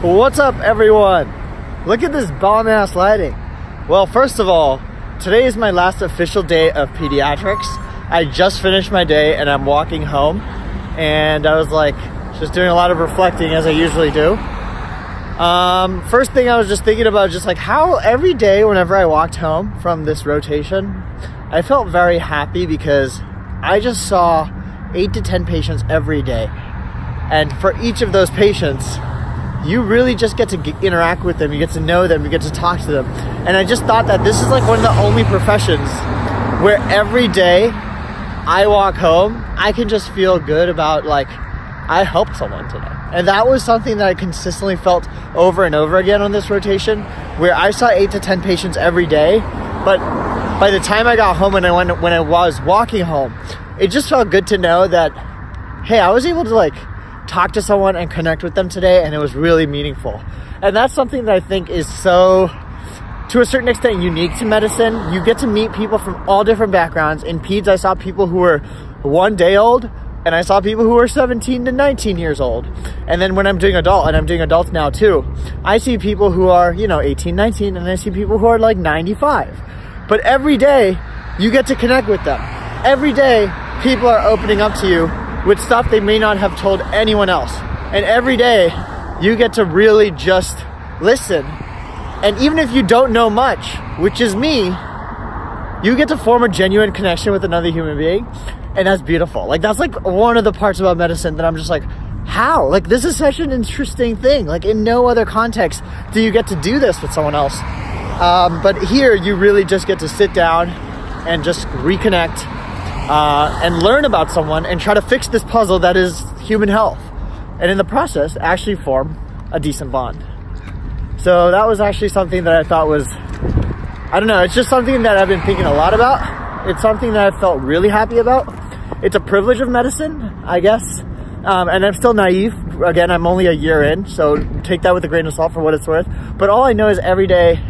What's up, everyone? Look at this bomb-ass lighting. Well, first of all, today is my last official day of pediatrics. I just finished my day and I'm walking home, and I was like just doing a lot of reflecting as I usually do. First thing I was just thinking about just like how every day whenever I walked home from this rotation, I felt very happy because I just saw 8 to 10 patients every day. And for each of those patients, you really just get to interact with them, you get to know them, you get to talk to them. And I just thought that this is like one of the only professions where every day I walk home, I can just feel good about like, I helped someone today. And that was something that I consistently felt over and over again on this rotation, where I saw 8 to 10 patients every day. But by the time I got home and when I was walking home, it just felt good to know that, hey, I was able to like talk to someone and connect with them today, and it was really meaningful. And that's something that I think is so, to a certain extent, unique to medicine. You get to meet people from all different backgrounds. In peds, I saw people who were 1 day old, and I saw people who were 17 to 19 years old. And then when I'm doing adult, and I'm doing adults now too, I see people who are, 18, 19, and I see people who are like 95. But every day, you get to connect with them. Every day, people are opening up to you with stuff they may not have told anyone else. And every day, you get to really just listen. And even if you don't know much, which is me, you get to form a genuine connection with another human being. And that's beautiful. Like, that's like one of the parts about medicine that I'm just like, how? Like, this is such an interesting thing. Like, in no other context do you get to do this with someone else. But here, you really just get to sit down and just reconnect and learn about someone and try to fix this puzzle that is human health. And in the process, actually form a decent bond. So that was actually something that I thought was, I don't know, it's just something that I've been thinking a lot about. It's something that I felt really happy about. It's a privilege of medicine, I guess. And I'm still naive. Again, I'm only a year in, so take that with a grain of salt for what it's worth. But all I know is every day,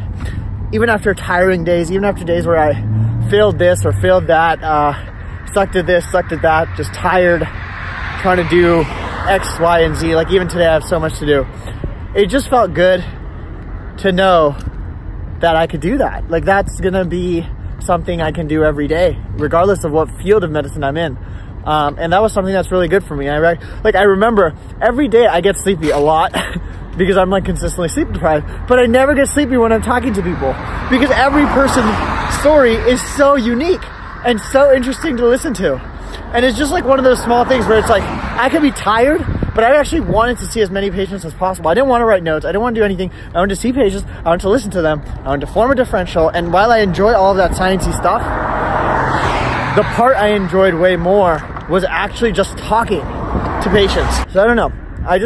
even after tiring days, even after days where I failed this or failed that, sucked at this, sucked at that, just tired, trying to do X, Y, and Z. Like even today I have so much to do. It just felt good to know that I could do that. Like that's gonna be something I can do every day, regardless of what field of medicine I'm in. And that was something that's really good for me. I remember every day I get sleepy a lot because I'm like consistently sleep deprived, but I never get sleepy when I'm talking to people because every person's story is so unique and so interesting to listen to. And it's just like one of those small things where it's like, I could be tired, but I actually wanted to see as many patients as possible. I didn't want to write notes. I didn't want to do anything. I wanted to see patients. I wanted to listen to them. I wanted to form a differential. And while I enjoy all of that sciencey stuff, the part I enjoyed way more was actually just talking to patients. So I don't know. I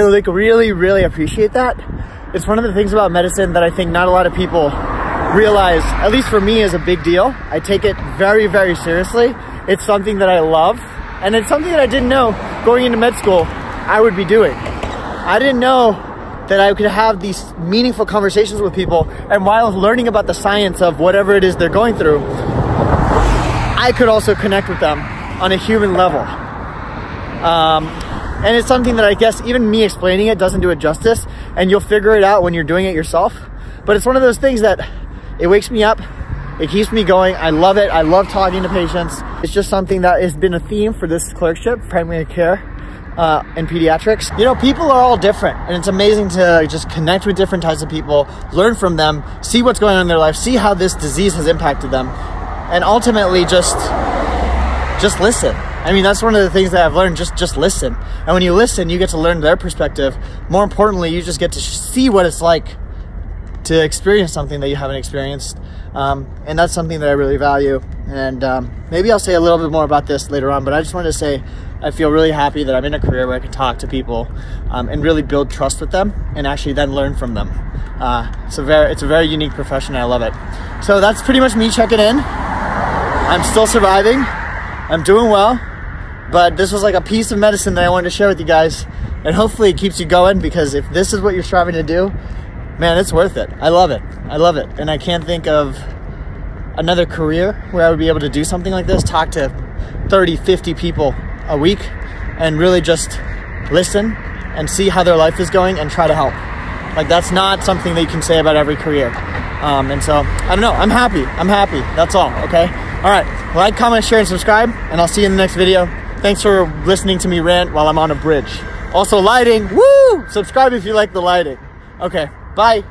like really, really appreciate that. It's one of the things about medicine that I think not a lot of people realize, at least for me, is a big deal. I take it very, very seriously. It's something that I love, and it's something that I didn't know going into med school I would be doing. I didn't know that I could have these meaningful conversations with people, and while learning about the science of whatever it is they're going through, I could also connect with them on a human level. And it's something that I guess even me explaining it doesn't do it justice, and you'll figure it out when you're doing it yourself. But it's one of those things that it wakes me up, it keeps me going. I love it. I love talking to patients. It's just something that has been a theme for this clerkship, primary care, and pediatrics. People are all different, and it's amazing to just connect with different types of people, learn from them, see what's going on in their life, see how this disease has impacted them, and ultimately just listen. I mean, that's one of the things that I've learned, just listen. And when you listen, you get to learn their perspective. More importantly, you just get to see what it's like to experience something that you haven't experienced. And that's something that I really value. And maybe I'll say a little bit more about this later on, but I just wanted to say I feel really happy that I'm in a career where I can talk to people and really build trust with them and actually then learn from them. It's a very unique profession, and I love it. So that's pretty much me checking in. I'm still surviving. I'm doing well, but this was like a piece of medicine that I wanted to share with you guys, and hopefully it keeps you going, because if this is what you're striving to do, man, it's worth it. I love it. I love it. And I can't think of another career where I would be able to do something like this, talk to 30, 50 people a week and really just listen and see how their life is going and try to help. Like, that's not something that you can say about every career. And so, I don't know, I'm happy, that's all, okay? All right, like, comment, share, and subscribe, and I'll see you in the next video. Thanks for listening to me rant while I'm on a bridge. Also, lighting, woo! Subscribe if you like the lighting. Okay, bye.